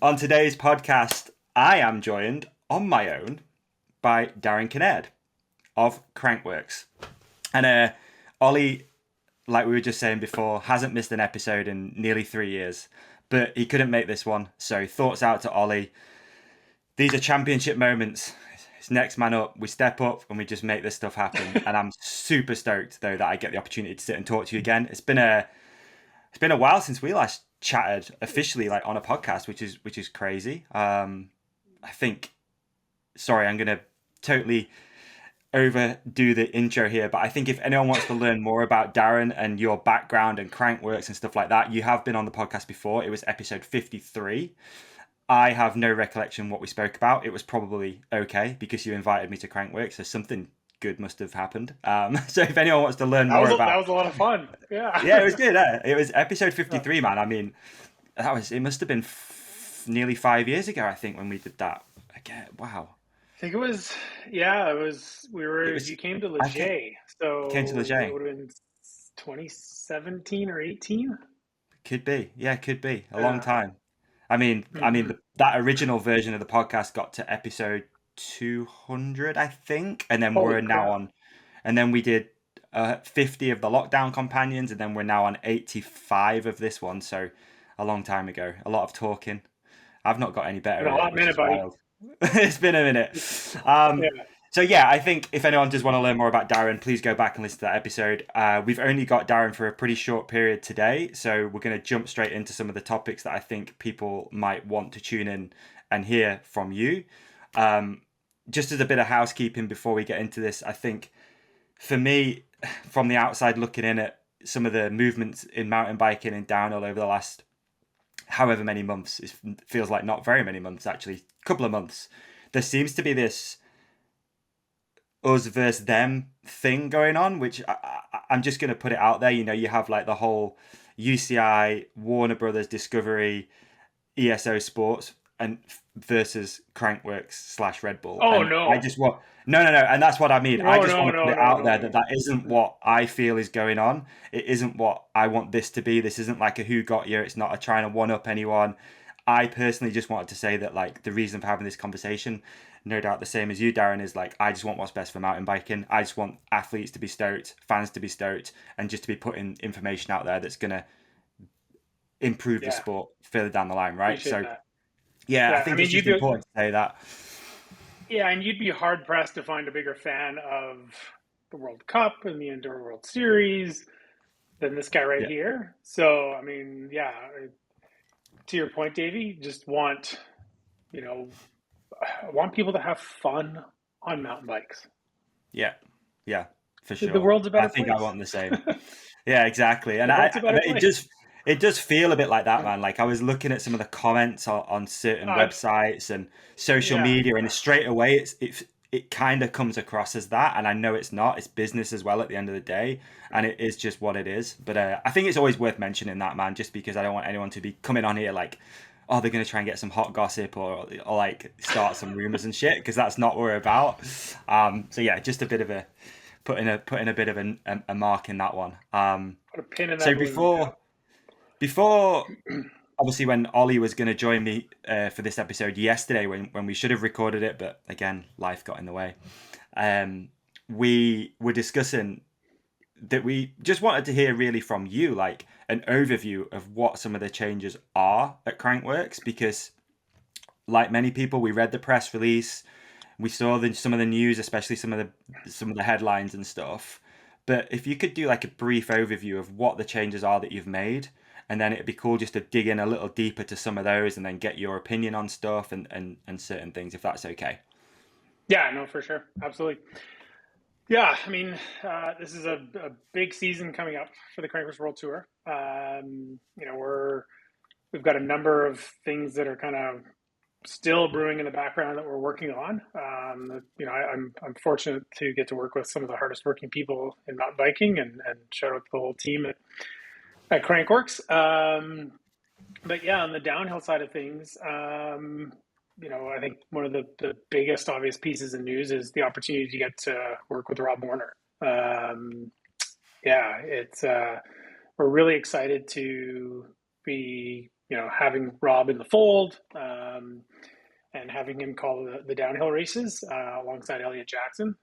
On today's podcast, I am joined on my own by Darren Kinnaird of Crankworx. And Ollie, like we were just saying before, hasn't missed an episode in nearly 3 years, but he couldn't make this one. So thoughts out to Ollie. These are championship moments. It's next man up. We step up and we just make this stuff happen. And I'm super stoked though that I get the opportunity to sit and talk to you again. It's been a while since we last chatted officially, like on a podcast, which is crazy. I think. Sorry, I'm gonna totally overdo the intro here, but I think if anyone wants to learn more about Darren and your background and Crankworx and stuff like that, you have been on the podcast before. It was episode 53. I have no recollection what we spoke about. It was probably okay because you invited me to Crankworx, so something good must have happened. So if anyone wants to learn more about, that was a lot of fun. Yeah, yeah, it was good. It was episode 53, man. I mean, it must have been nearly 5 years ago, I think, when we did that. Again, wow. I think it was. Yeah, it was. You came to Leger, so came to Leger. It would have been 2017 or 18. Could be, yeah, could be a long time. I mean, that original version of the podcast got to episode 200, I think, and then we're now on, and then we did 50 of the lockdown companions, and then we're now on 85 of this one. So a long time ago, a lot of talking. I've not got any better. A hot minute, buddy. It's been a minute. So yeah, I think if anyone does want to learn more about Darren, please go back and listen to that episode. We've only got Darren for a pretty short period today, so we're going to jump straight into some of the topics that I think people might want to tune in and hear from you. Just as a bit of housekeeping before we get into this, I think for me, from the outside looking in at some of the movements in mountain biking and downhill over the last however many months, it feels like not very many months actually, a couple of months, there seems to be this us versus them thing going on, which I'm just going to put it out there. You know, you have like the whole UCI, Warner Brothers, Discovery, ESO Sports, and versus Crankworx / Red Bull. Oh, and no. I just want no, and that's what I mean. I just want to put it out there that isn't what I feel is going on. It isn't what I want this to be. This isn't like a who got you. It's not a trying to one up anyone. I personally just wanted to say that, like, the reason for having this conversation, no doubt the same as you, Darren, is like, I just want what's best for mountain biking. I just want athletes to be stoked, fans to be stoked, and just to be putting information out there that's going to improve the sport further down the line, right? Appreciate that. I think it's just important to say that. Yeah, and you'd be hard-pressed to find a bigger fan of the World Cup and the Enduro World Series than this guy right here. So, I mean, to your point, Davey, just want people to have fun on mountain bikes. Yeah, for sure. The world's a better place. I think I want the same. Yeah, exactly. And it does feel a bit like that, man. Like, I was looking at some of the comments on certain websites and social media, and straight away it kind of comes across as that. And I know it's not. It's business as well at the end of the day, and it is just what it is. But I think it's always worth mentioning that, man, just because I don't want anyone to be coming on here like, oh, they're going to try and get some hot gossip or like start some rumors and shit, because that's not what we're about. So yeah, just a bit of putting a bit of a mark in that one. Put a pin in that. So before obviously when Ollie was going to join me for this episode yesterday, when we should have recorded it, but again, life got in the way. We were discussing that we just wanted to hear really from you, like an overview of what some of the changes are at Crankworx, because like many people, we read the press release, we saw some of the news, especially some of the headlines and stuff. But if you could do like a brief overview of what the changes are that you've made, and then it'd be cool just to dig in a little deeper to some of those and then get your opinion on stuff and certain things, if that's okay. Yeah, no, for sure. Absolutely. Yeah, I mean, this is a big season coming up for the Crankworx World Tour. We've got a number of things that are kind of still brewing in the background that we're working on. I'm fortunate to get to work with some of the hardest working people in mountain biking, and shout out to the whole team at Crankworx. But yeah, on the downhill side of things, I think one of the biggest obvious pieces of news is the opportunity to get to work with Rob Warner. We're really excited to be having Rob in the fold, and having him call the downhill races alongside Elliot Jackson.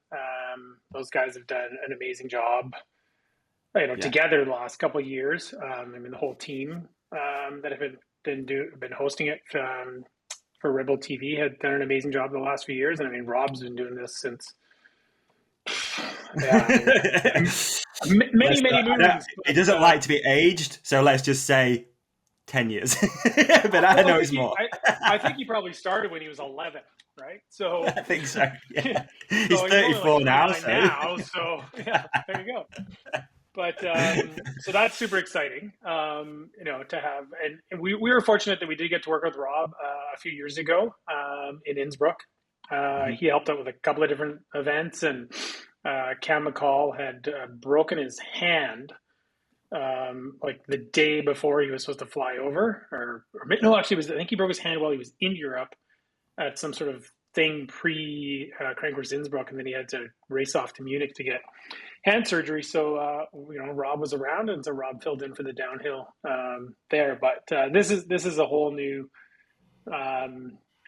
Those guys have done an amazing job, Yeah. together the last couple of years. The whole team that have been hosting it for Rebel TV had done an amazing job the last few years. And Rob's been doing this since, many, many moons. He doesn't like to be aged, so let's just say 10 years. But I know it's more. I think he probably started when he was 11, right? So I think so. Yeah. He's so 34 now. So yeah, there you go. But so that's super exciting, to have. And we were fortunate that we did get to work with Rob a few years ago in Innsbruck. He helped out with a couple of different events, and Cam McCall had broken his hand like the day before he was supposed to fly over, or no, actually, I think he broke his hand while he was in Europe at some sort of thing pre Crankworx Innsbruck, and then he had to race off to Munich to get hand surgery. So Rob was around, and so Rob filled in for the downhill there. But this is a whole new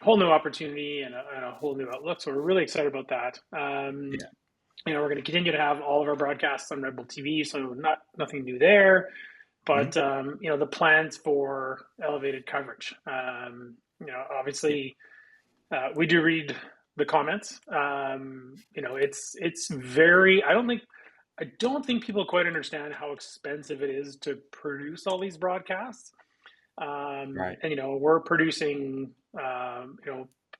opportunity and a whole new outlook. So we're really excited about that. We're going to continue to have all of our broadcasts on Red Bull TV, so nothing new there. But the plans for elevated coverage. Obviously, we do read the comments. It's very. I don't think people quite understand how expensive it is to produce all these broadcasts. Right. And we're producing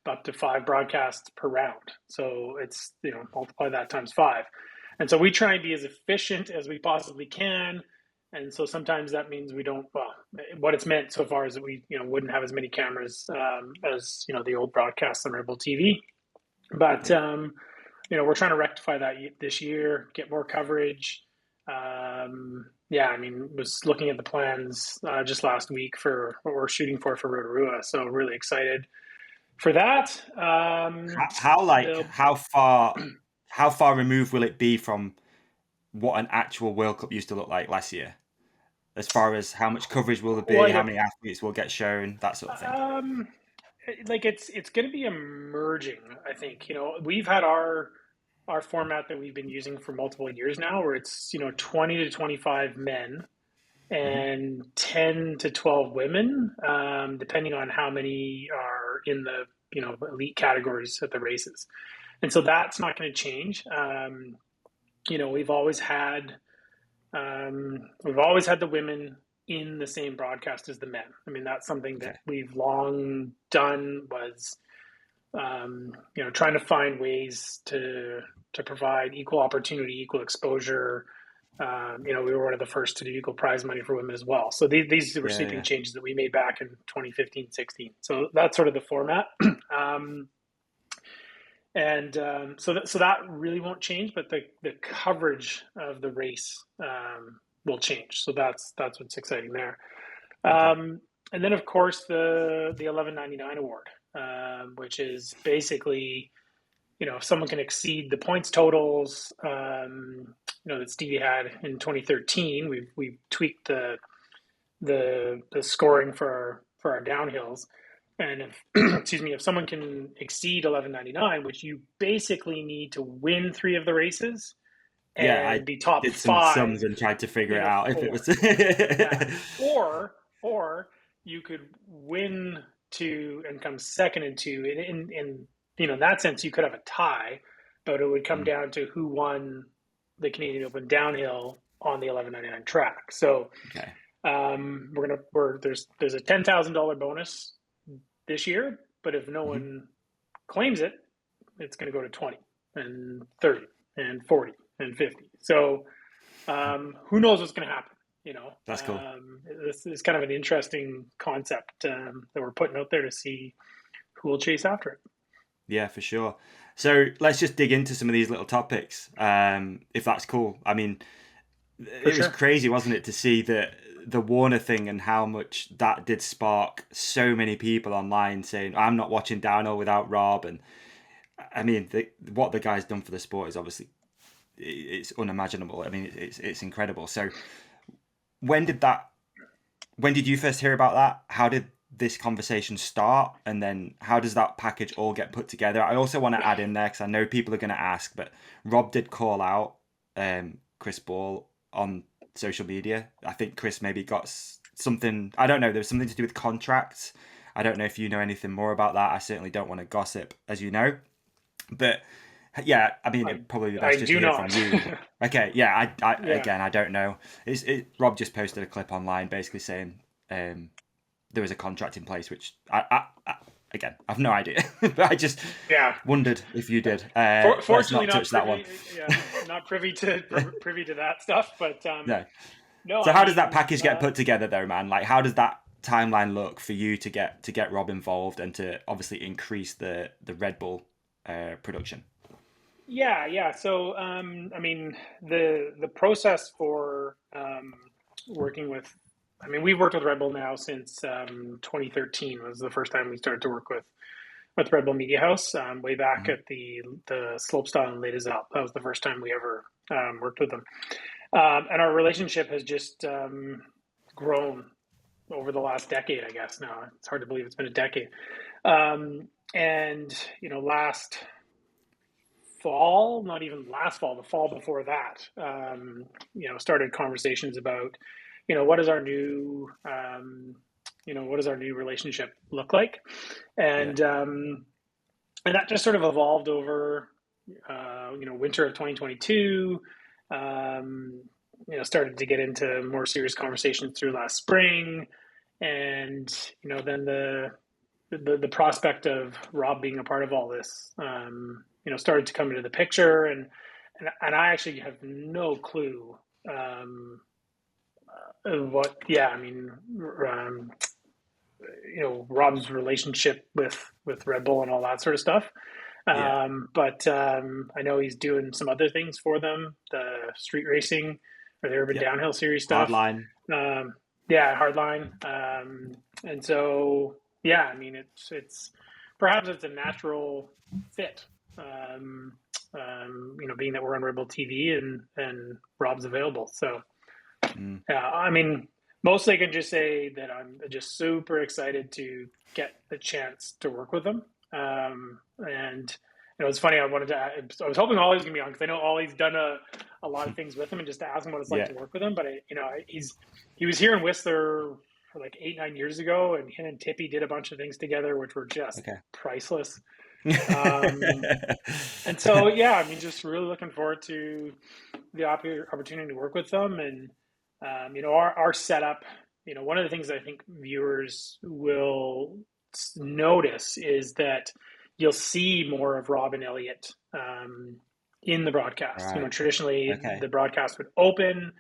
up to 5 broadcasts per round. So it's, multiply that times 5. And so we try and be as efficient as we possibly can. And so sometimes that means we don't, what it's meant so far is that we, wouldn't have as many cameras as, the old broadcasts on Rebel TV. But, we're trying to rectify that this year, get more coverage. Was looking at the plans just last week for what we're shooting for Rotorua. So really excited for that. How far removed will it be from what an actual World Cup used to look like last year? As far as how much coverage will there be, how many athletes will get shown, that sort of thing. It's going to be emerging. I think we've had our format that we've been using for multiple years now, where it's 20 to 25 men and 10 to 12 women, depending on how many are in the elite categories at the races. And so that's not going to change. We've always had the women in the same broadcast as the men. That's something that we've long done, was trying to find ways to provide equal opportunity, equal exposure. We were one of the first to do equal prize money for women as well. So these were sweeping changes that we made back in 2015, 16. So that's sort of the format. So that really won't change, but the coverage of the race will change. So that's what's exciting there. And then of course the $11.99 award, which is basically, if someone can exceed the points totals, that Stevie had in 2013, we've tweaked the scoring for our downhills. And if if someone can exceed $11.99, which you basically need to win 3 of the races and be top 5, some sums and tried to figure it out 4. If it was or you could win 2 and come second in 2. In that sense, you could have a tie, but it would come down to who won the Canadian Open downhill on the $11.99 track. So there's a $10,000 bonus this year, but if no one claims it, it's going to go to 20 and 30 and 40 and 50. So who knows what's going to happen? That's cool. This is kind of an interesting concept that we're putting out there to see who will chase after it. Yeah, for sure. So let's just dig into some of these little topics, if that's cool. It was crazy, wasn't it, to see the Warner thing and how much that did spark so many people online saying, I'm not watching downhill without Rob. And what the guy's done for the sport is obviously, it's unimaginable. It's incredible. So when did that when did you first hear about that? How did this conversation start? And then how does that package all get put together? I also want to add in there, because I know people are going to ask, but Rob did call out Chris Ball on social media. I think Chris maybe got something, I don't know, there was something to do with contracts. I don't know if you know anything more about that. I certainly don't want to gossip, as you know. But yeah, I mean, I it'd probably be I best just to do hear from not. you. Okay, yeah, Yeah. again, I don't know. Rob just posted a clip online basically saying um, there was a contract in place, which again, I've no idea. But I just Yeah. wondered if you did. Let's Fortunately, not not touch that one. privy. Yeah, not privy to that stuff. But No. no, So I how does that mean, package get put together, though, man? Like, how does that timeline look for you to get Rob involved and to obviously increase the Red Bull production? yeah, yeah. So, I mean, the process for working with, I mean, we've worked with Red Bull now since 2013 was the first time we started to work with Red Bull Media House, way back Mm-hmm. at the Slopestyle in Les Alpes. That was the first time we ever worked with them, and our relationship has just grown over the last decade. I guess now it's hard to believe it's been a decade. And last fall, not even last fall, the fall before that, started conversations about, what is our new, what does our new relationship look like, Yeah. and that just sort of evolved over, winter of 2022. Started to get into more serious conversations through last spring, and then the prospect of Rob being a part of all this, started to come into the picture, and I actually have no clue what. Yeah, I mean, Rob's relationship with Red Bull and all that sort of stuff. Yeah. But I know he's doing some other things for them, the street racing or the urban Yep. downhill series stuff. Hardline. Um, yeah, hardline. And so, yeah, I mean, it's perhaps it's a natural fit. Um, being that we're on Rebel TV and Rob's available. So, Mm. yeah, I mean, mostly I can just say that I'm just super excited to get the chance to work with him. And it's funny. I was hoping Ollie's gonna be on because I know Ollie's done a lot of things with him, and just to ask him what it's like Yeah. to work with him. But he was here in Whistler for like 8-9 years ago, and him and Tippy did a bunch of things together, which were just Okay. priceless. Um, and so, yeah, I mean, just really looking forward to the opportunity to work with them. And our setup, one of the things I think viewers will notice is that you'll see more of Rob and Elliot in the broadcast. Right. Traditionally Okay. the broadcast would open,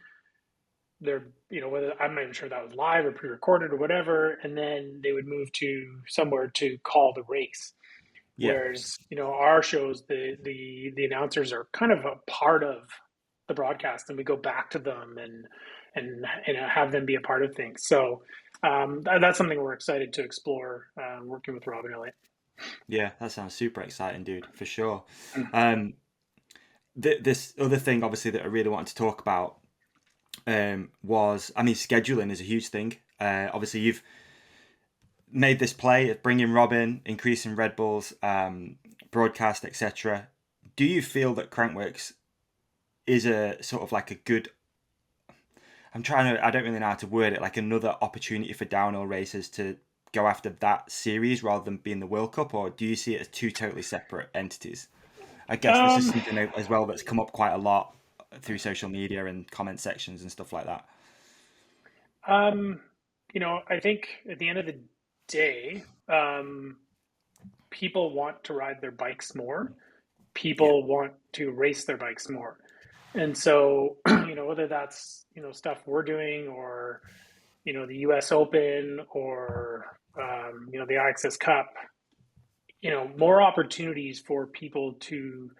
they're, whether, I'm not even sure that was live or pre-recorded or whatever, and then they would move to somewhere to call the race. Yeah. Whereas, our shows, the announcers are kind of a part of the broadcast, and we go back to them and have them be a part of things. So that's something we're excited to explore, working with Rob and Elliot. Yeah. That sounds super exciting, dude, for sure. Um, this other thing, obviously, that I really wanted to talk about was, I mean, scheduling is a huge thing. Obviously, you've made this play of bringing Robin, increasing Red Bull's broadcast, etc. Do you feel that Crankworx is a sort of like a good? I'm trying to. I don't really know how to word it. Like another opportunity for downhill racers to go after that series rather than being the World Cup, or do you see it as two totally separate entities? I guess this is Um, something as well that's come up quite a lot through social media and comment sections and stuff like that. um, I think at the end of the day, people want to ride their bikes more. Yeah, People want to race their bikes more. And so, whether that's, stuff we're doing, or, the US Open, or, the IXS Cup, more opportunities for people to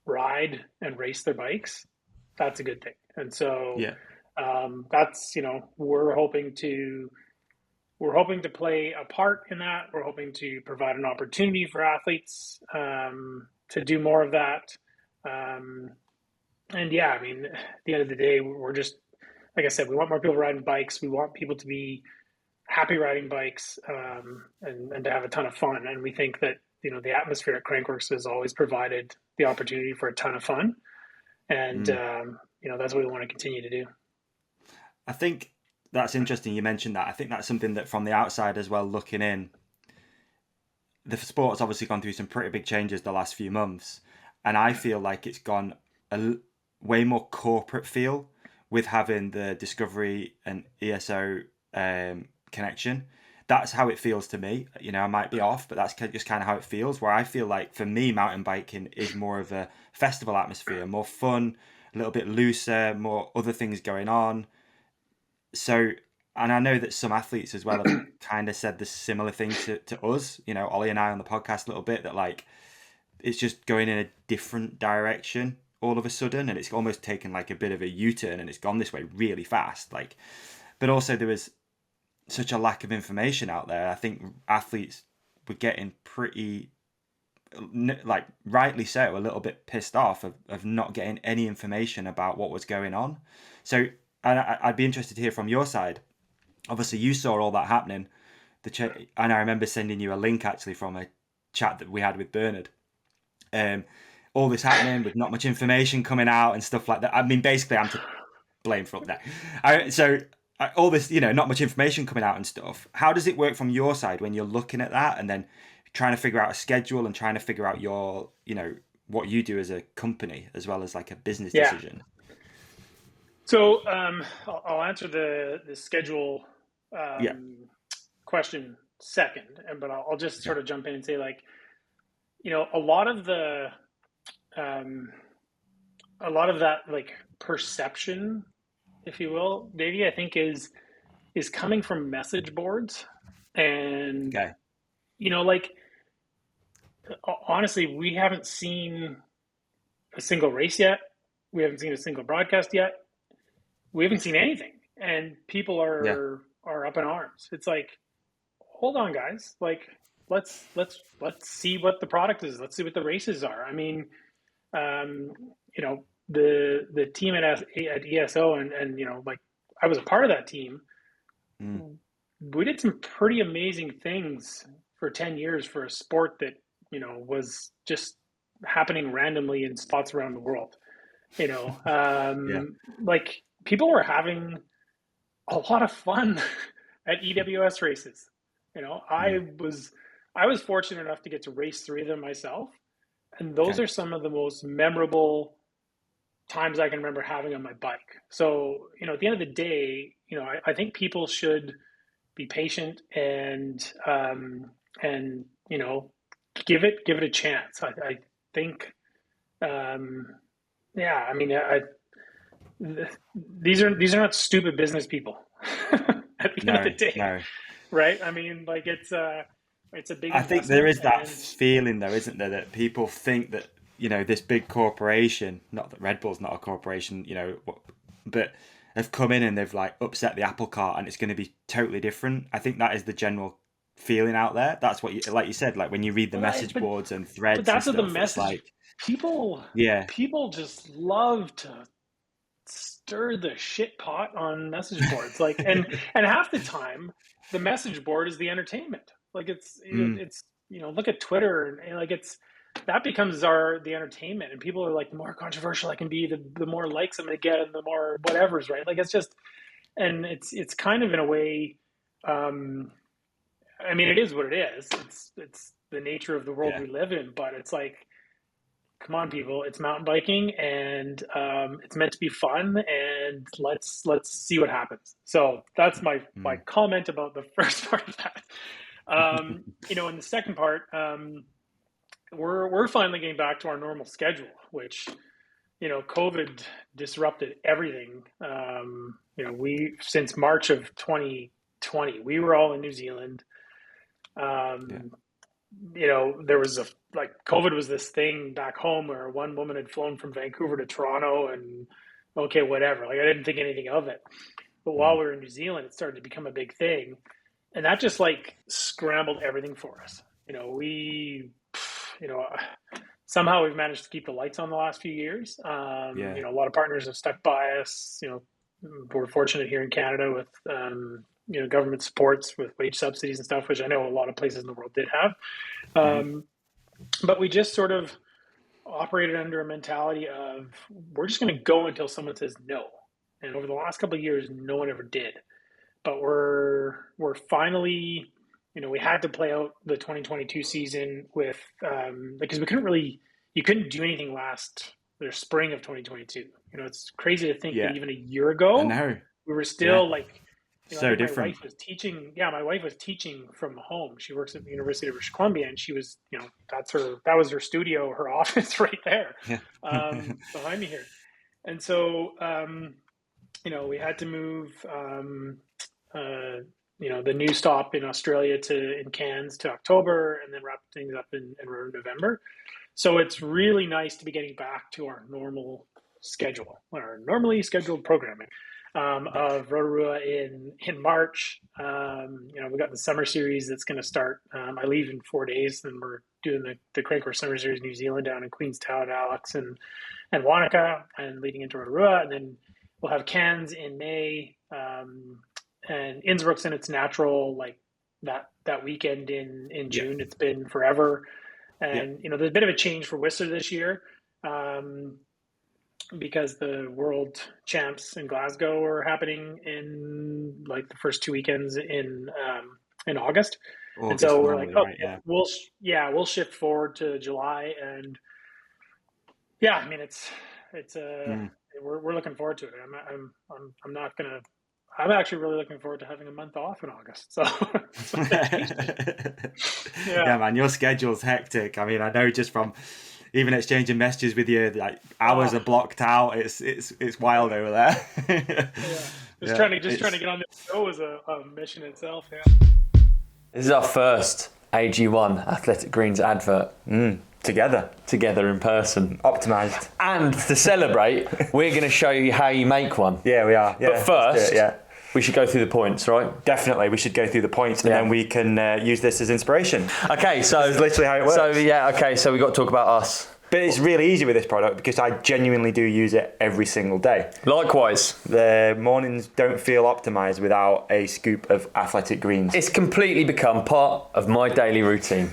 ride and race their bikes, that's a good thing. And so, yeah, that's, we're hoping to play a part in that. We're hoping to provide an opportunity for athletes to do more of that. Um, and yeah, I mean, at the end of the day, we're just, like I said, we want more people riding bikes. We want people to be happy riding bikes, and to have a ton of fun. And we think that, the atmosphere at Crankworx has always provided the opportunity for a ton of fun. And, Mm. that's what we want to continue to do. I think that's interesting you mentioned that. I think that's something that from the outside as well, looking in, the sport's obviously gone through some pretty big changes the last few months. And I feel like it's gone way more corporate feel with having the Discovery and ESO connection. That's how it feels to me. I might be off, but that's just kind of how it feels. Where I feel like for me, mountain biking is more of a festival atmosphere, more fun, a little bit looser, more other things going on. So, and I know that some athletes as well have kind of said the similar thing to us, Ollie and I on the podcast a little bit, that like it's just going in a different direction all of a sudden, and it's almost taken like a bit of a U-turn, and it's gone this way really fast. Like, but also there was such a lack of information out there. I think athletes were getting pretty, like rightly so, a little bit pissed off of not getting any information about what was going on. So, and I'd be interested to hear from your side. Obviously, you saw all that happening. And I remember sending you a link actually from a chat that we had with Bernard. All this happening with not much information coming out and stuff like that. I mean, basically, I'm to blame for that. All this, not much information coming out and stuff. How does it work from your side when you're looking at that and then trying to figure out a schedule and trying to figure out your, what you do as a company as well as like a business Yeah. decision? So I'll answer the schedule Yeah. question second, but I'll just sort of jump in and say, like, a lot of that like perception, if you will, Davey, I think is coming from message boards. And Okay. like, honestly, we haven't seen a single race yet. We haven't seen a single broadcast yet. We haven't seen anything, and people Yeah. are up in arms. It's like, hold on, guys. Like, let's see what the product is. Let's see what the races are. I mean, the team at ESO, and like, I was a part of that team. Mm. We did some pretty amazing things for 10 years for a sport that was just happening randomly in spots around the world. Yeah. Like, people were having a lot of fun at EWS races. I Mm. was fortunate enough to get to race 3 of them myself, and those Okay. are some of the most memorable times I can remember having on my bike. So, at the end of the day, I think people should be patient and give it a chance. I think, yeah. I mean, these are not stupid business people at the end of the No, day, no. right? I mean, like, it's a big I think there investment, is that and feeling, though, isn't there, that people think that this big corporation, not that Red Bull's not a corporation, but have come in and they've like upset the apple cart, and it's going to be totally different. I think that is the general feeling out there. That's what like you said, like when you read the well, message but boards and but threads and that's what the stuff, it's message, like, people yeah, people just love to stir the shit pot on message boards, like, and half the time the message board is the entertainment. Like, mm, it's look at Twitter, and like, it's that becomes the entertainment, and people are like, the more controversial I can be, the more likes I'm gonna get, and the more whatever's, right? Like, it's just, and it's kind of, in a way, um I mean, it is what it is. It's the nature of the world yeah, we live in, but it's like, come on, people, it's mountain biking, and it's meant to be fun, and let's see what happens. So that's my mm, comment about the first part of that. In the second part, we're finally getting back to our normal schedule, which, COVID disrupted everything. We, since March of 2020, we were all in New Zealand. yeah, um, there was like, COVID was this thing back home where one woman had flown from Vancouver to Toronto, and okay, whatever. Like, I didn't think anything of it. But while mm, we were in New Zealand, it started to become a big thing. And that just like scrambled everything for us. You know, somehow we've managed to keep the lights on the last few years. yeah, A lot of partners have stuck by us. We're fortunate here in Canada with, government supports with wage subsidies and stuff, which I know a lot of places in the world did have. But we just sort of operated under a mentality of we're just going to go until someone says no. And over the last couple of years, no one ever did. But we're finally, we had to play out the 2022 season with because you couldn't do anything the spring of 2022. It's crazy to think that even a year ago, we were still so different. My wife was teaching from home. She works at the University of British Columbia, and she was, that was her studio, her office right there, behind me here. And so, we had to move, the new stop in Australia in Cairns to October, and then wrap things up in November. So it's really nice to be getting back to our normal schedule, our normally scheduled programming. Of Rotorua in March. We got the summer series that's going to start. I leave in 4 days, and we're doing the Crankworx Summer Series New Zealand down in Queenstown, Alex, and Wanaka, and leading into Rotorua. And then we'll have Cairns in May, and Innsbruck's in its natural, that weekend in June. It's been forever. And, there's a bit of a change for Whistler this year. Because the world champs in Glasgow are happening in the first 2 weekends in August. And so we're like, we'll shift forward to July. And we're looking forward to it. I'm actually really looking forward to having a month off in August. So yeah, man, your schedule's hectic. I mean, I know just from even exchanging messages with you, hours are blocked out. It's wild over there. Just trying to get on the show is a mission itself. Yeah. This is our first AG1 Athletic Greens advert. Together in person, optimized. And to celebrate, we're going to show you how you make one. Yeah, we are. Yeah, but first, we should go through the points, right? Definitely, we should go through the points, and then we can use this as inspiration. Okay, so this is literally how it works. So we got to talk about us. But it's really easy with this product because I genuinely do use it every single day. Likewise. The mornings don't feel optimized without a scoop of Athletic Greens. It's completely become part of my daily routine.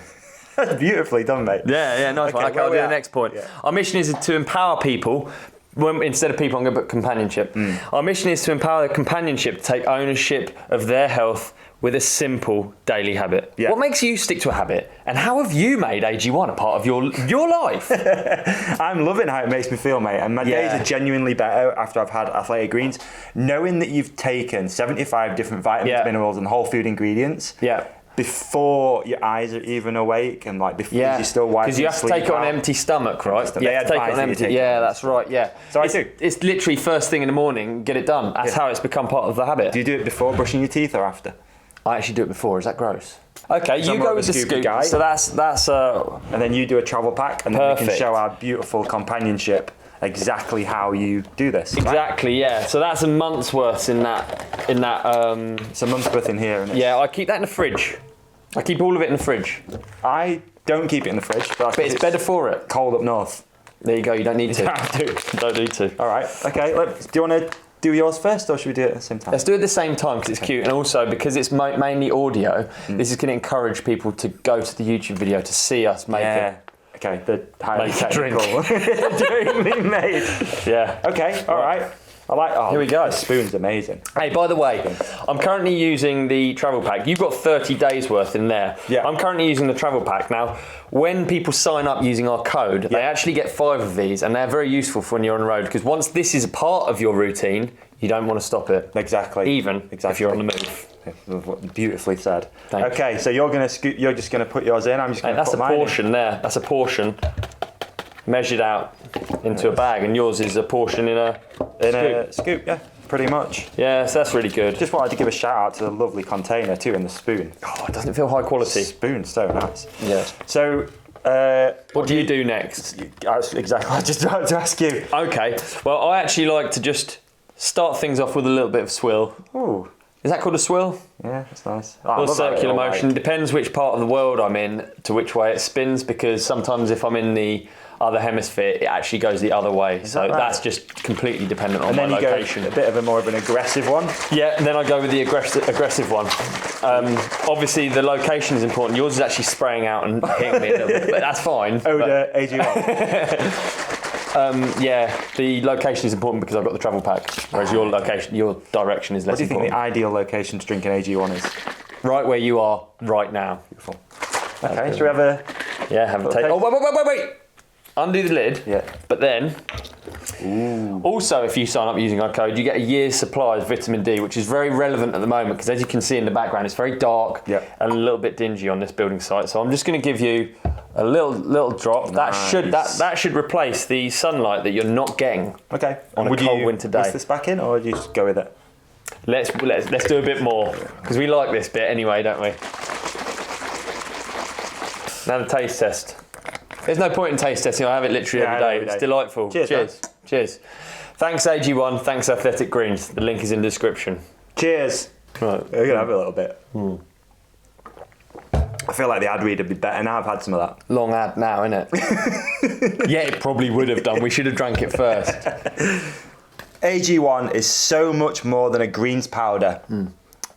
That's beautifully done, mate. Yeah, nice one. Okay, I'll do the next point. Yeah. Our mission is to empower people. Instead of people, I'm going to put companionship. Our mission is to empower the companionship to take ownership of their health with a simple daily habit. Yeah. What makes you stick to a habit? And how have you made AG1 a part of your life? I'm loving how it makes me feel, mate. And my days are genuinely better after I've had Athletic Greens. Knowing that you've taken 75 different vitamins, minerals, and whole food ingredients. Yeah. Before your eyes are even awake and before you're still wiping. Because you have to take it on an empty stomach, right? You have to take it on empty. Yeah, that's right. Yeah. So I do. It's literally first thing in the morning, get it done. That's how it's become part of the habit. Do you do it before brushing your teeth or after? I actually do it before. Is that gross? Okay, you go with the scoop guy. So that's and then you do a travel pack, and then we can show our beautiful companionship exactly how you do this. Exactly, right? Yeah. So that's a month's worth in that. It's a month's worth in here. Yeah, I keep that in the fridge. I keep all of it in the fridge. I don't keep it in the fridge, but it's better for it. Cold up north. There you go. You don't need to. Don't need to. All right. Okay. Do you want to do yours first, or should we do it at the same time? Let's do it at the same time because it's cute, and also because it's mainly audio. This is going to encourage people to go to the YouTube video to see us make it. Okay. The highly technical drink we made. Yeah. Okay. All right. I like. Here we go. The spoon's amazing. Hey, by the way, I'm currently using the travel pack. You've got 30 days worth in there. Yeah. I'm currently using the travel pack. Now, when people sign up using our code, they actually get 5 of these, and they're very useful for when you're on the road, because once this is a part of your routine, you don't want to stop it. Exactly. Even if you're on the move. Beautifully said. Thanks. Okay, so you're just gonna put yours in. I'm just gonna put mine in. That's a portion in. there. That's a portion measured out into a bag, and yours is a portion in a scoop. Yeah, pretty much. Yeah, so that's really good. Just wanted to give a shout out to the lovely container too, and the spoon. Oh, it doesn't feel high quality. The spoon's so nice. Yeah. So. What do you do next? Exactly. I just wanted to ask you. Okay. Well, I actually like to just start things off with a little bit of swill. Ooh. Is that called a swill? Yeah, that's nice. Oh, Or circular motion. Depends which part of the world I'm in to which way it spins, because sometimes if I'm in the other hemisphere, it actually goes the other way. So that's just completely dependent on my location. Go a bit of a more of an aggressive one. Yeah, and then I go with the aggressive one. Obviously, the location is important. Yours is actually spraying out and hitting me a little bit, but that's fine. Oda AG1. Yeah, the location is important because I've got the travel pack, whereas your direction is less important. What do you think the ideal location to drink an AG1 is? Right where you are right now. Beautiful. Okay, should we have a... Yeah, have a taste. Oh, wait. Undo the lid. Yeah. But then, also if you sign up using our code, you get a year's supply of vitamin D, which is very relevant at the moment because as you can see in the background, it's very dark and a little bit dingy on this building site. So I'm just going to give you a little drop. Nice. That should replace the sunlight that you're not getting. Okay. On a cold winter day. Put this back in, or would you just go with it? Let's do a bit more because we like this bit anyway, don't we? Now the taste test. There's no point in taste testing. I have it literally every day. It's delightful. Cheers. Thanks AG1. Thanks Athletic Greens. The link is in the description. Cheers. Right. We're gonna have a little bit. I feel like the ad read would be better now. I've had some of that. Long ad now, innit? Yeah, it probably would have done. We should have drank it first. AG1 is so much more than a greens powder.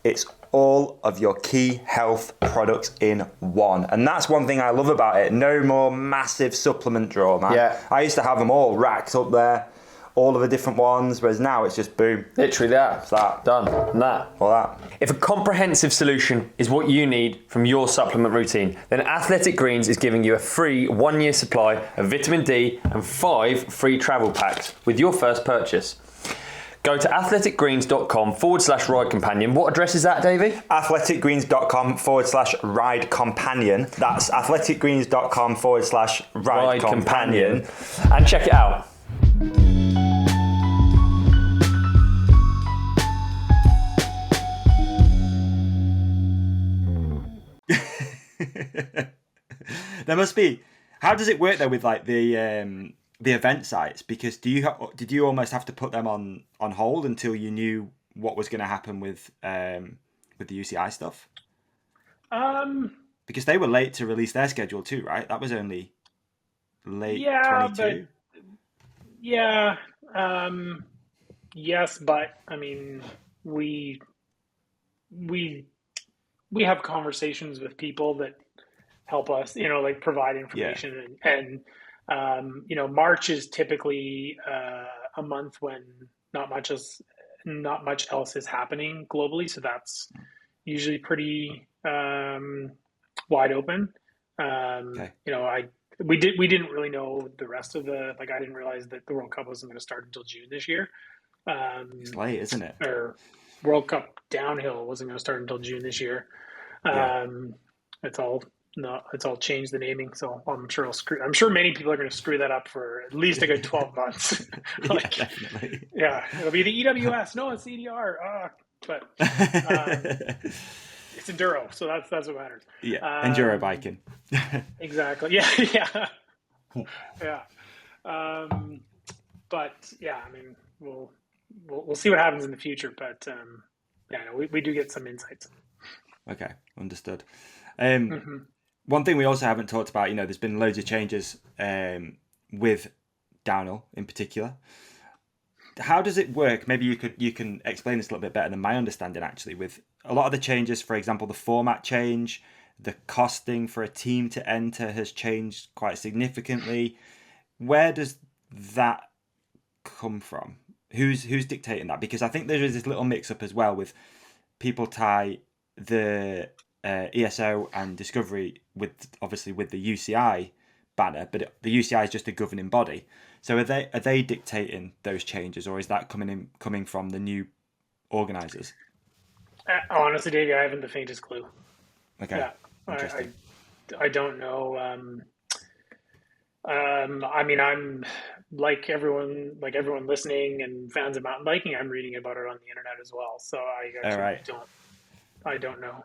It's all of your key health products in one. And that's one thing I love about it. No more massive supplement drawer, man. Yeah. I used to have them all racked up there, all of the different ones, whereas now it's just boom. Literally that. It's that. Done. And that. All that. If a comprehensive solution is what you need from your supplement routine, then Athletic Greens is giving you a free 1-year supply of vitamin D and 5 free travel packs with your first purchase. Go to athleticgreens.com/ride companion. What address is that, Davey? athleticgreens.com/ride companion. That's athleticgreens.com/ride companion. And check it out. There must be. How does it work though with like the event sites? Because did you almost have to put them on hold until you knew what was going to happen with the UCI stuff? Because they were late to release their schedule too, right? That was only late 22. Yes, but I mean, we have conversations with people that help us, like provide information and March is typically a month when not much else is happening globally, so that's usually pretty wide open. Okay. We didn't really know the rest of I didn't realize that the World Cup wasn't going to start until June this year. It's late, isn't it? Or World Cup downhill wasn't going to start until June this year. It's all changed the naming, so I'm sure many people are going to screw that up for at least a good 12 months. Definitely. Yeah, it'll be the EWS. No, it's EDR. But it's Enduro, so that's what matters. Yeah, Enduro biking. Exactly. Yeah. But yeah, I mean, we'll see what happens in the future. But we do get some insights. Okay, understood. One thing we also haven't talked about, there's been loads of changes with downhill in particular. How does it work? Maybe you can explain this a little bit better than my understanding, actually, with a lot of the changes. For example, the format change, the costing for a team to enter has changed quite significantly. Where does that come from? Who's dictating that? Because I think there is this little mix-up as well with people tie the ESO and Discovery with the UCI banner, but the UCI is just a governing body. So are they dictating those changes, or is that coming from the new organisers? Honestly, Davey, I haven't the faintest clue. Okay. Yeah, I don't know. I mean, I'm like everyone listening and fans of mountain biking. I'm reading about it on the internet as well. So I don't know.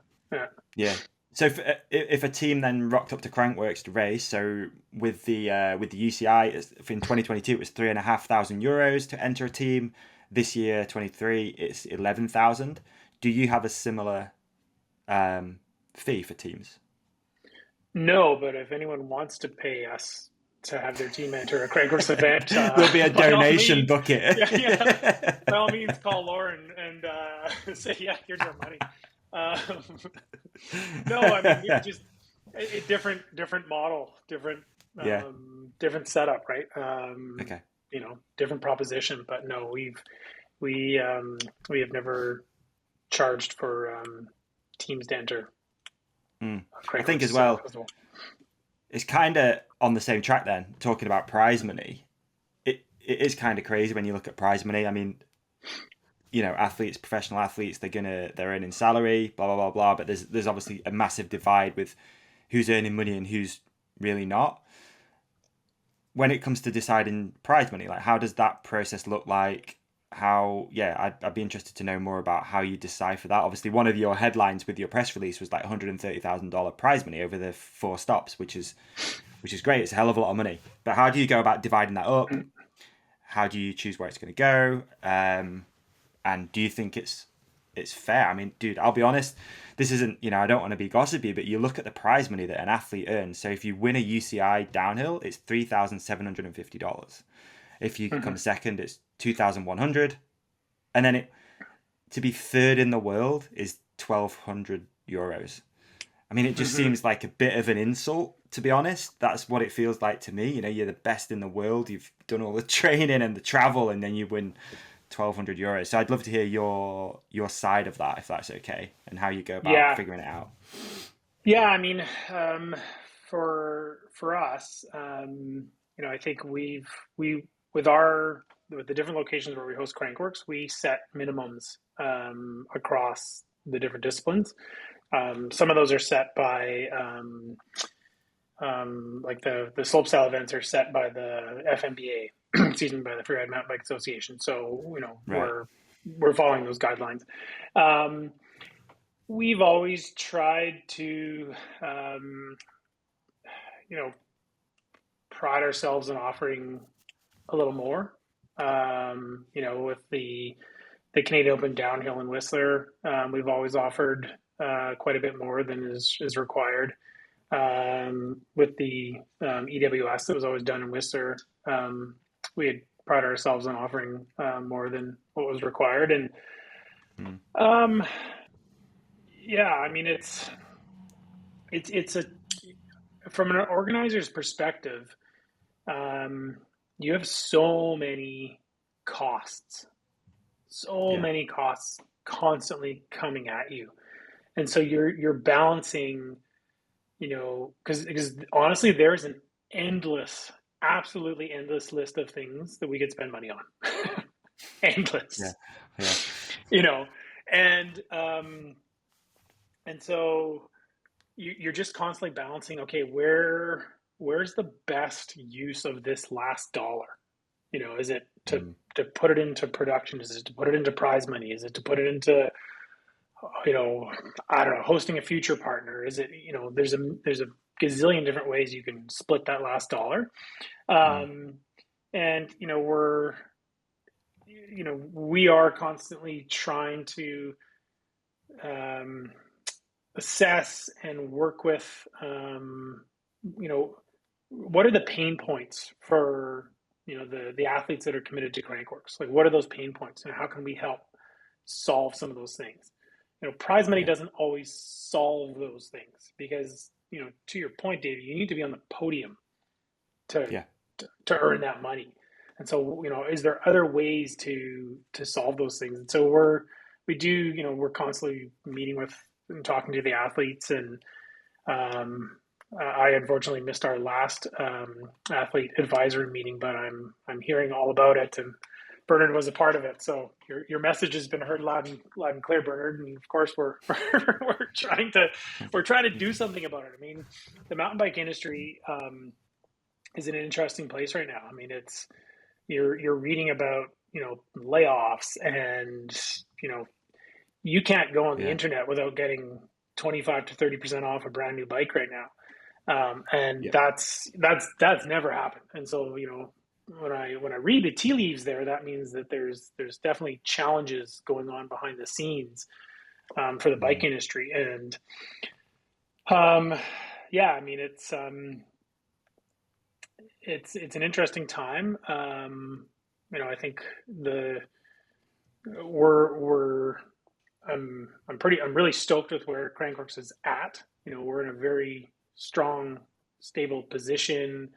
Yeah. So if a team then rocked up to Crankworx to race, so with the UCI in 2022 it was €3,500 to enter a team. This year 23 it's 11,000. do you have a similar fee for teams? No, but if anyone wants to pay us to have their team enter a Crankworx event, There'll be a donation bucket. yeah, by all means, call Lauren and say, yeah, here's our money. No, I mean, we just a different model, different setup, right? Okay. You know, different proposition, but no, we have never charged for teams to enter. I think as well, it's kind of on the same track then, talking about prize money. It is kind of crazy when you look at prize money. I mean, you know, athletes, professional athletes, they're earning salary, blah, blah, blah, blah. But there's obviously a massive divide with who's earning money and who's really not. When it comes to deciding prize money, like how does that process look like? I'd be interested to know more about how you decipher that. Obviously, one of your headlines with your press release was like $130,000 prize money over the 4 stops, which is great. It's a hell of a lot of money. But how do you go about dividing that up? How do you choose where it's going to go? And do you think it's fair? I mean, dude, I'll be honest. This isn't, you know, I don't want to be gossipy, but you look at the prize money that an athlete earns. So if you win a UCI downhill, it's $3,750. If you come second, it's 2,100, and then to be third in the world is 1,200 euros. I mean, it just seems like a bit of an insult, to be honest. That's what it feels like to me. You know, you're the best in the world. You've done all the training and the travel, and then you win 1,200 euros. So I'd love to hear your side of that, if that's okay, and how you go about figuring it out. Yeah, I mean, for us, you know, I think with the different locations where we host Crankworx, we set minimums across the different disciplines. Some of those are set by like the slopestyle events are set by the FMBA, excuse me, by the Freeride Mountain Bike Association. So, you know, we're following those guidelines. We've always tried to, you know, pride ourselves in offering a little more. You know, with the Canadian Open Downhill in Whistler, we've always offered quite a bit more than is required. With the EWS that was always done in Whistler, we had prided ourselves on offering more than what was required. And yeah, I mean, it's from an organizer's perspective, you have so many costs constantly coming at you. And so you're balancing, you know, because honestly, there's an absolutely endless list of things that we could spend money on. Endless. Yeah. You know, and so you're just constantly balancing, okay, where's the best use of this last dollar? You know, is it to put it into production? Is it to put it into prize money? Is it to put it into, you know, I don't know, hosting a future partner? Is it, you know, there's a gazillion different ways you can split that last dollar. And, you know, we are constantly trying to assess and work with, you know, what are the pain points for, you know, the athletes that are committed to Crankworx? Like, what are those pain points, and how can we help solve some of those things? You know, prize money doesn't always solve those things because, you know, to your point, Dave, you need to be on the podium to earn that money. And so, you know, is there other ways to solve those things? And so we're constantly meeting with and talking to the athletes, and I unfortunately missed our last athlete advisory meeting, but I'm hearing all about it, and Bernard was a part of it. So your message has been heard loud and clear, Bernard. And of course, we're trying to do something about it. I mean, the mountain bike industry is in an interesting place right now. I mean, you're reading about, you know, layoffs, and, you know, you can't go on the internet without getting 25 to 30% off a brand new bike right now. And that's never happened. And so, you know, when I read the tea leaves there, that means that there's definitely challenges going on behind the scenes. for the bike industry. And yeah, I mean, it's an interesting time. You know, I think I'm really stoked with where Crankworx is at. You know, we're in a very strong, stable position.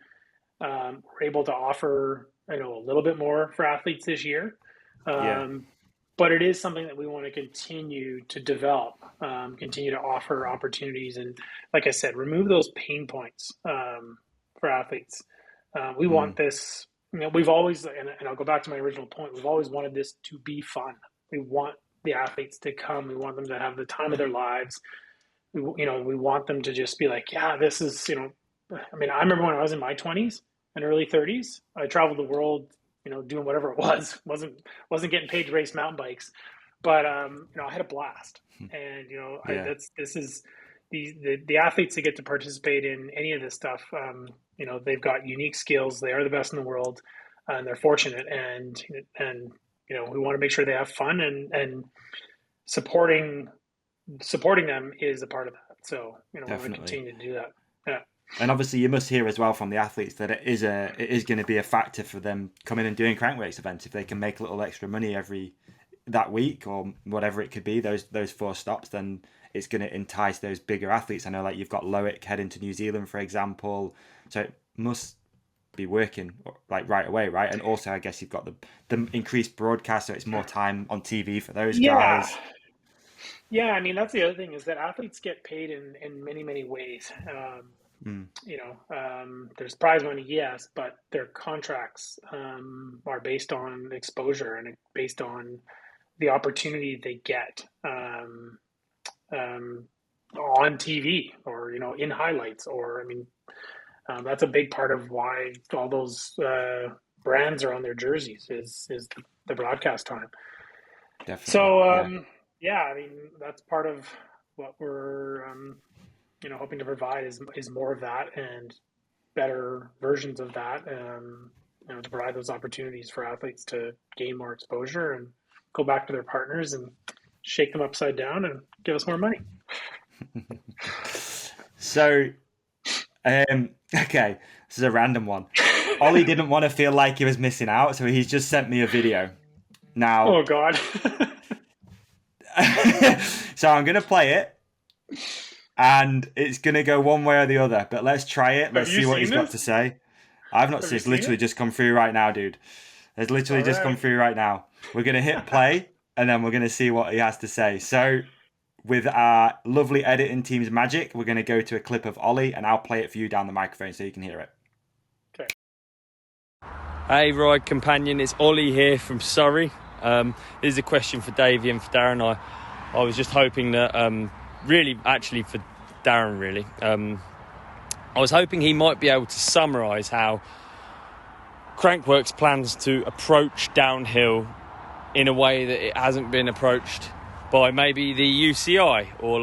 We're able to offer, you know, a little bit more for athletes this year. But it is something that we want to continue to develop, continue to offer opportunities. And like I said, remove those pain points for athletes. We want this, you know, we've always, and I'll go back to my original point, we've always wanted this to be fun. We want the athletes to come. We want them to have the time of their lives. We want them to just be like, yeah, this is, you know, I mean, I remember when I was in my 20s and early 30s, I traveled the world, you know, doing whatever it wasn't getting paid to race mountain bikes, but you know, I had a blast. And you know, this is the athletes that get to participate in any of this stuff. You know, they've got unique skills. They are the best in the world, and they're fortunate. And you know, we want to make sure they have fun, and supporting them is a part of that. So you know, we want to continue to do that. Yeah. And obviously, you must hear as well from the athletes that it is going to be a factor for them coming and doing Crankworx events if they can make a little extra money that week or whatever it could be. Those 4 stops, then it's going to entice those bigger athletes. I know, like you've got Loic heading to New Zealand, for example. So it must be working like right away, right? And also, I guess you've got the increased broadcast, so it's more time on TV for those guys. Yeah, I mean, that's the other thing is that athletes get paid in many, many ways. You know, there's prize money, yes, but their contracts are based on exposure and based on the opportunity they get on TV or, you know, in highlights. Or, I mean, that's a big part of why all those brands are on their jerseys is the broadcast time. Definitely. So, yeah, I mean, that's part of what we're you know, hoping to provide is more of that and better versions of that, you know, to provide those opportunities for athletes to gain more exposure and go back to their partners and shake them upside down and give us more money. So, okay, this is a random one. Ollie didn't want to feel like he was missing out, so he's just sent me a video. Now, oh God. So I'm going to play it. And it's going to go one way or the other, but let's try it. Let's see what he's got to say. I've not seen it. It's literally just come through right now, dude. It's literally just come through right now. We're going to hit play, and then we're going to see what he has to say. So, with our lovely editing team's magic, we're going to go to a clip of Ollie, and I'll play it for you down the microphone so you can hear it. Okay. Hey, Ride Companion. It's Ollie here from Surrey. This is a question for Davi and for Darren. I was just hoping that... really, actually, for Darren, really. I was hoping he might be able to summarise how Crankworx plans to approach downhill in a way that it hasn't been approached by maybe the UCI or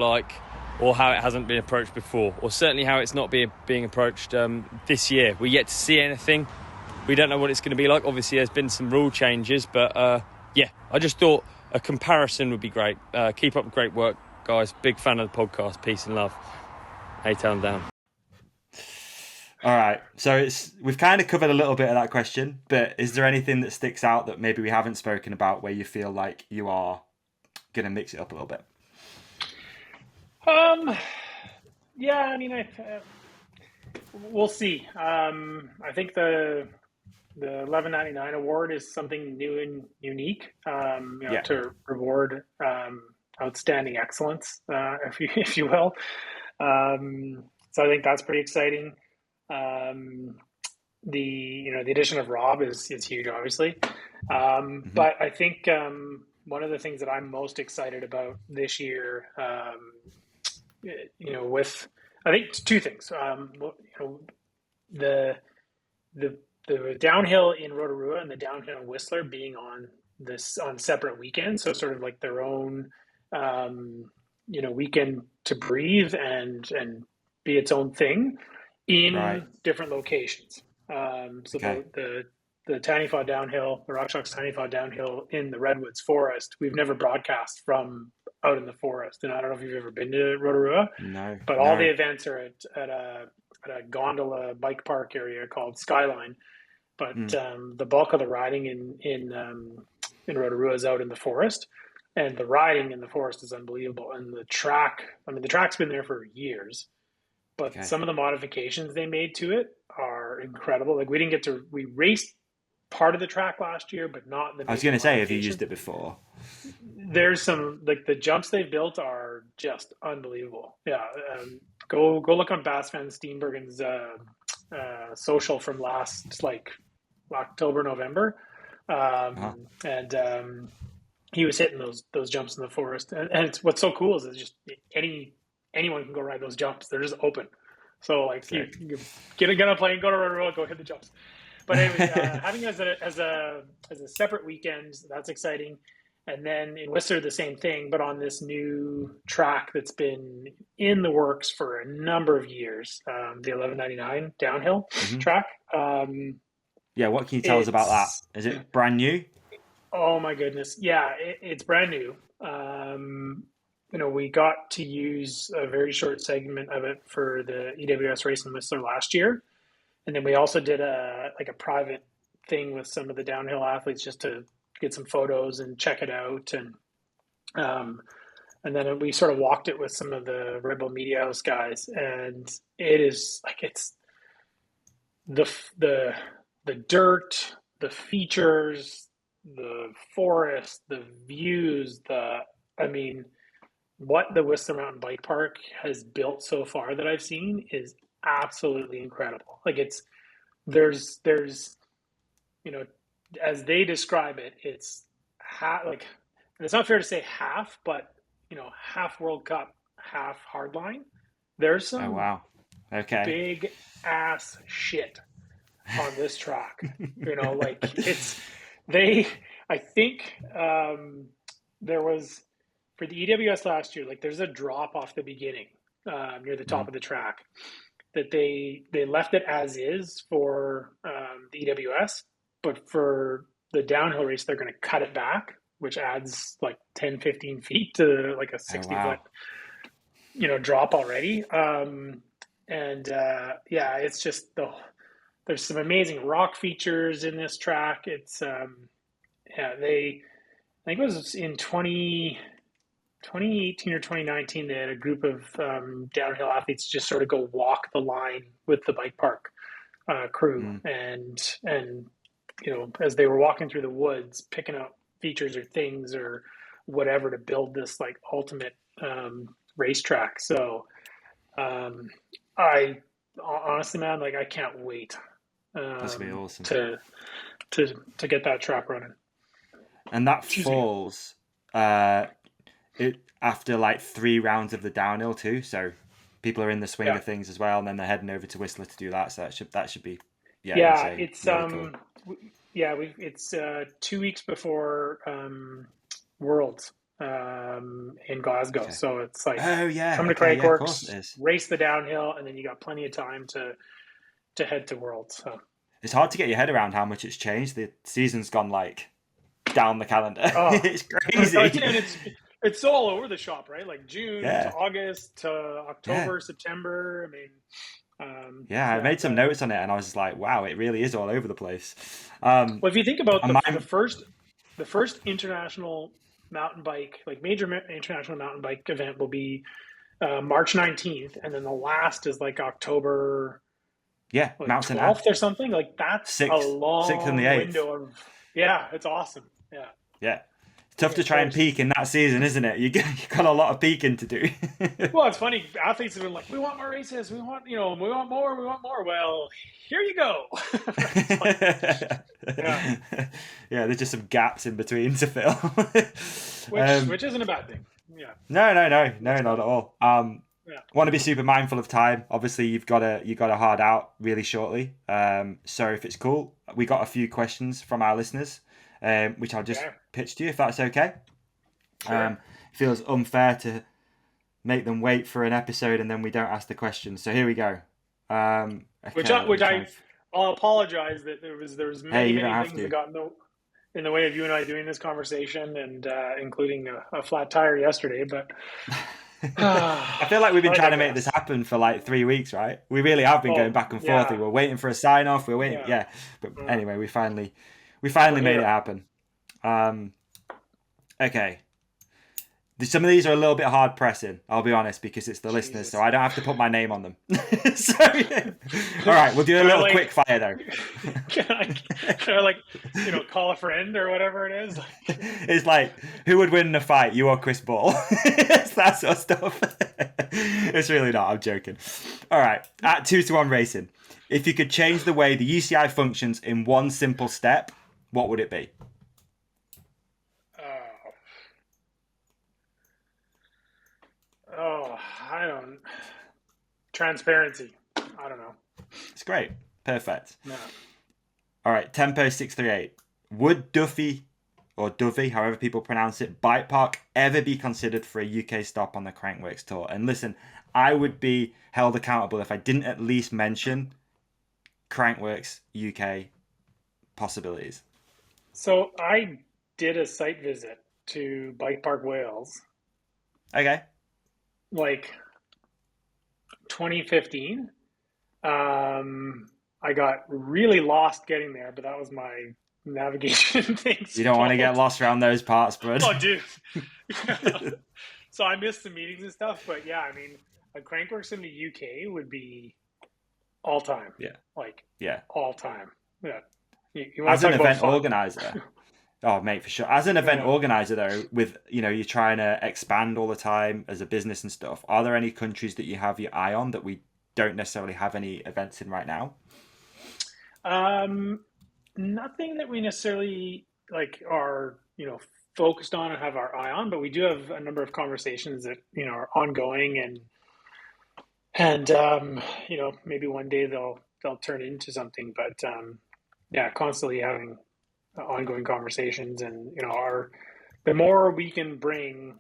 how it hasn't been approached before, or certainly how it's not being approached this year. We're yet to see anything. We don't know what it's going to be like. Obviously, there's been some rule changes, but yeah, I just thought a comparison would be great. Keep up the great work, guys. Big fan of the podcast. Peace and love. A-Town down. All right. So we've kind of covered a little bit of that question, but is there anything that sticks out that maybe we haven't spoken about where you feel like you are going to mix it up a little bit? Yeah, I mean, we'll see. I think the $11.99 award is something new and unique, to reward outstanding excellence, if you will. So I think that's pretty exciting. The addition of Rob is huge, obviously. But I think one of the things that I'm most excited about this year, with I think two things. The downhill in Rotorua and the downhill in Whistler being on separate weekends, so sort of like their own weekend to breathe and be its own thing in different locations. The Tiny Faw downhill, the RockShox Tiny Faw downhill in the Redwoods Forest, we've never broadcast from out in the forest. And I don't know if you've ever been to Rotorua, No, but all the events are at a gondola bike park area called Skyline. But the bulk of the riding in Rotorua is out in the forest, and the riding in the forest is unbelievable. And the track, I mean, the track's been there for years, but some of the modifications they made to it are incredible. Like we raced part of the track last year, but not the. I was going to say, have you used it before? There's some, like, the jumps they've built are just unbelievable. Yeah, go look on Bas van Steenbergen's social from last October, November, and he was hitting those jumps in the forest. And it's what's so cool is it's just anyone can go ride those jumps. They're just open. So like you get on a plane, go to Rotorua, go hit the jumps. But anyway, having it as a separate weekend, that's exciting. And then in Whistler, the same thing, but on this new track that's been in the works for a number of years, the 1199 downhill track. Yeah, what can you tell us about that? Is it brand new? Oh my goodness. Yeah, it's brand new. We got to use a very short segment of it for the EWS race in Whistler last year. And then we also did a private thing with some of the downhill athletes just to get some photos and check it out. And then we sort of walked it with some of the Red Bull Media House guys. And it is like, it's the dirt, the features, the forest, the views, what the Whistler Mountain Bike Park has built so far that I've seen is absolutely incredible. Like there's as they describe it, it's and it's not fair to say half, but half World Cup, half hardline. There's some big ass shit on this track. I think there was, for the EWS last year, there's a drop off the beginning near the top of the track that they left it as is for the EWS, but for the downhill race, they're going to cut it back, which adds 10, 15 feet to a 60-foot, drop already. It's just there's some amazing rock features in this track. It's, I think it was in 2018 or 2019, they had a group of downhill athletes just sort of go walk the line with the bike park crew. And as they were walking through the woods, picking up features or things or whatever to build this ultimate racetrack. So I honestly, man, I can't wait. That's gonna be awesome to get that track running. And that falls after 3 rounds of the downhill too. So people are in the swing of things as well, and then they're heading over to Whistler to do that. So that should be insane. It's really cool. It's 2 weeks before Worlds in Glasgow. Okay. So it's come to Crankworx, race the downhill, and then you got plenty of time to head to Worlds. So it's hard to get your head around how much it's changed. The season's gone down the calendar. It's crazy. And it's all over the shop, right? June to August to October, September. I made some notes on it, and I was just like, wow, it really is all over the place. Well, if you think about the first international mountain bike, major international mountain bike event will be March 19th, and then the last is October Mountain 12th or something. That's 6th, a long 6th and the 8th. window of it's awesome. Yeah. It's tough to try and peak in that season, isn't it? You got a lot of peaking to do. Well, it's funny. Athletes have been we want more races. We want more. Well, here you go. There's just some gaps in between to fill. which isn't a bad thing. Yeah. No, not at all. Want to be super mindful of time. Obviously, you got a hard out really shortly. So if it's cool, we got a few questions from our listeners, which I'll just pitch to you if that's okay. Sure. Feels unfair to make them wait for an episode and then we don't ask the questions. So here we go. I'll apologize that there was many things that got in the way of you and I doing this conversation and including a flat tire yesterday, but I feel like we've been trying to make this happen for like 3 weeks, right? We really have been going back and forth. We were waiting for a sign off. We're waiting, But anyway, we finally made it happen. Okay. Some of these are a little bit hard pressing, I'll be honest, because it's the listeners, so I don't have to put my name on them. So, yeah. All right, we'll do a little quick fire though. Can I like, call a friend or whatever it is? It's like, who would win in a fight, you or Chris Ball? It's that sort of stuff. It's really not, I'm joking. All right, at 2-1 Racing, if you could change the way the UCI functions in one simple step, what would it be? Transparency. I don't know. It's great. Perfect. No. All right, Tempo 638. Would Duffy, or Dovey, however people pronounce it, Bike Park ever be considered for a UK stop on the Crankworx Tour? And listen, I would be held accountable if I didn't at least mention Crankworx UK possibilities. So I did a site visit to Bike Park Wales. Okay. Like 2015. I got really lost getting there, but that was my navigation thing. You don't want to get lost around those parts, bud. Oh, dude. So I missed some meetings and stuff, but yeah, I mean, a Crankworx in the UK would be all time. Yeah. All time. Yeah. You As an event organizer. Oh, mate, for sure. As an event organizer, though, with, you're trying to expand all the time as a business and stuff, are there any countries that you have your eye on that we don't necessarily have any events in right now? Nothing that we necessarily are, focused on and have our eye on, but we do have a number of conversations that, are ongoing and maybe one day they'll turn into something, but constantly having ongoing conversations, and the more we can bring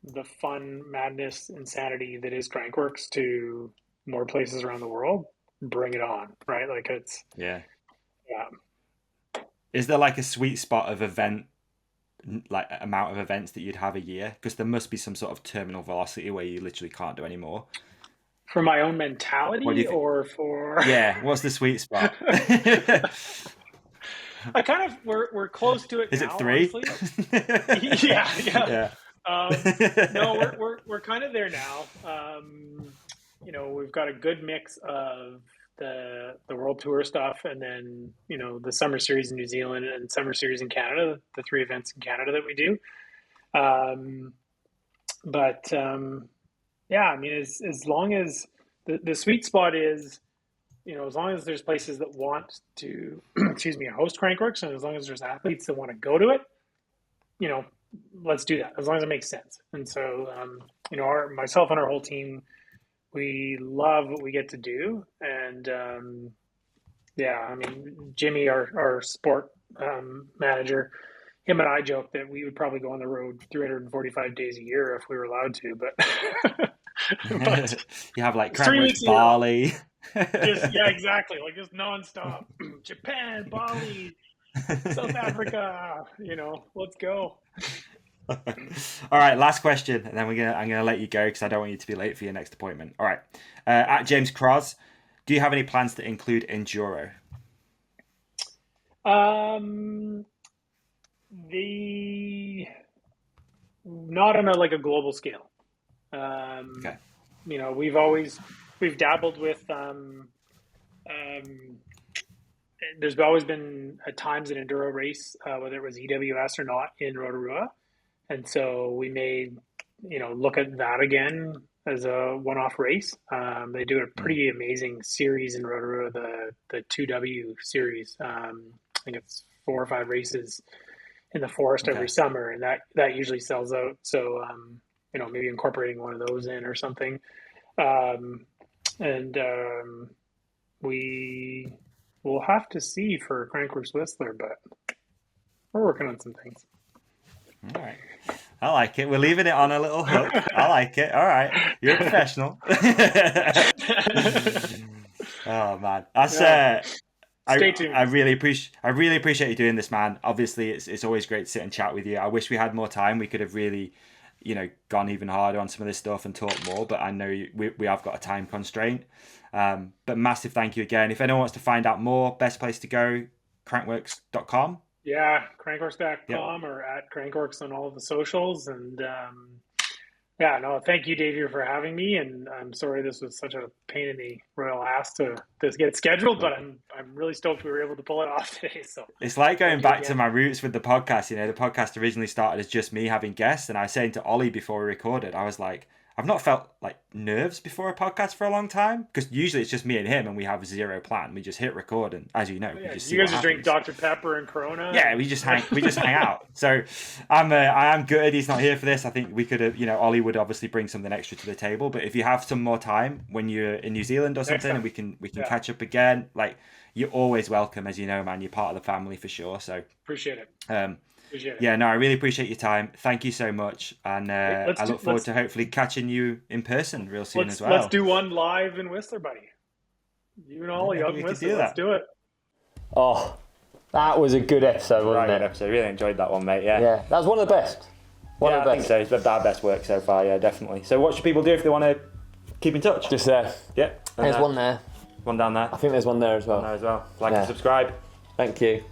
the fun, madness, insanity that is Crankworx to more places around the world, bring it on, right? Like it's Is there like a sweet spot of event, like amount of events that you'd have a year? Because there must be some sort of terminal velocity where you literally can't do any more. For my own mentality, or for what's the sweet spot? I kind of we're close to it. Is now, it 3? Yeah. No, we're kind of there now. We've got a good mix of the World Tour stuff, and then the Summer Series in New Zealand and Summer Series in Canada, the 3 events in Canada that we do. I mean, as long as the sweet spot is, as long as there's places that want to, host Crankworx, and as long as there's athletes that want to go to it, let's do that, as long as it makes sense. And so, myself and our whole team, we love what we get to do. And, I mean, Jimmy, our sport manager, him and I joke that we would probably go on the road 345 days a year if we were allowed to, but you have like Crankworx Bali. Exactly. Like just nonstop. Japan, Bali, South Africa. Let's go. All right, last question, and then I'm gonna let you go because I don't want you to be late for your next appointment. All right, at James Cross, do you have any plans to include Enduro? Not on a global scale. Okay. We've dabbled with, there's always been at times an enduro race, whether it was EWS or not, in Rotorua. And so we may, look at that again as a one-off race. They do a pretty amazing series in Rotorua, the 2W series. I think it's 4 or 5 races in the forest every summer, and that usually sells out. So, maybe incorporating one of those in or something. We will have to see for Crankworx Whistler, but we're working on some things. All right. I like it. We're leaving it on a little hook. I like it. All right. You're a professional. Oh, man. Stay tuned. I really appreciate you doing this, man. Obviously, it's always great to sit and chat with you. I wish we had more time. We could have really, gone even harder on some of this stuff and talked more. But I know we have got a time constraint. But massive thank you again. If anyone wants to find out more, best place to go, crankworx.com. Yeah, crankworx.com or at Crankworx on all of the socials. And thank you, Davey, for having me. And I'm sorry this was such a pain in the royal ass to get scheduled, but I'm really stoked we were able to pull it off today. So it's like going back to my roots with the podcast. The podcast originally started as just me having guests, and I was saying to Ollie before we recorded, I was like, I've not felt like nerves before a podcast for a long time, because usually it's just me and him and we have zero plan. We just hit record, and as you know, we just see you guys what just drink Dr. Pepper and Corona. Yeah, we just hang out. So I am gutted he's not here for this. I think we could have, Ollie would obviously bring something extra to the table. But if you have some more time when you're in New Zealand or something, and we can catch up again, like, you're always welcome, as you know, man. You're part of the family for sure. So appreciate it. Yeah, no, I really appreciate your time. Thank you so much, and I look forward to hopefully catching you in person real soon as well. Let's do one live in Whistler, buddy. You and Ollie up in Whistler. Let's do it. Oh, that was a good episode, wasn't it? Episode. Really enjoyed that one, mate. Yeah, that was one of the best. I think so. It's our best work so far. Yeah, definitely. So, what should people do if they want to keep in touch? Just there. Yeah. There's one there. One down there. I think there's one there as well. Like and subscribe. Thank you.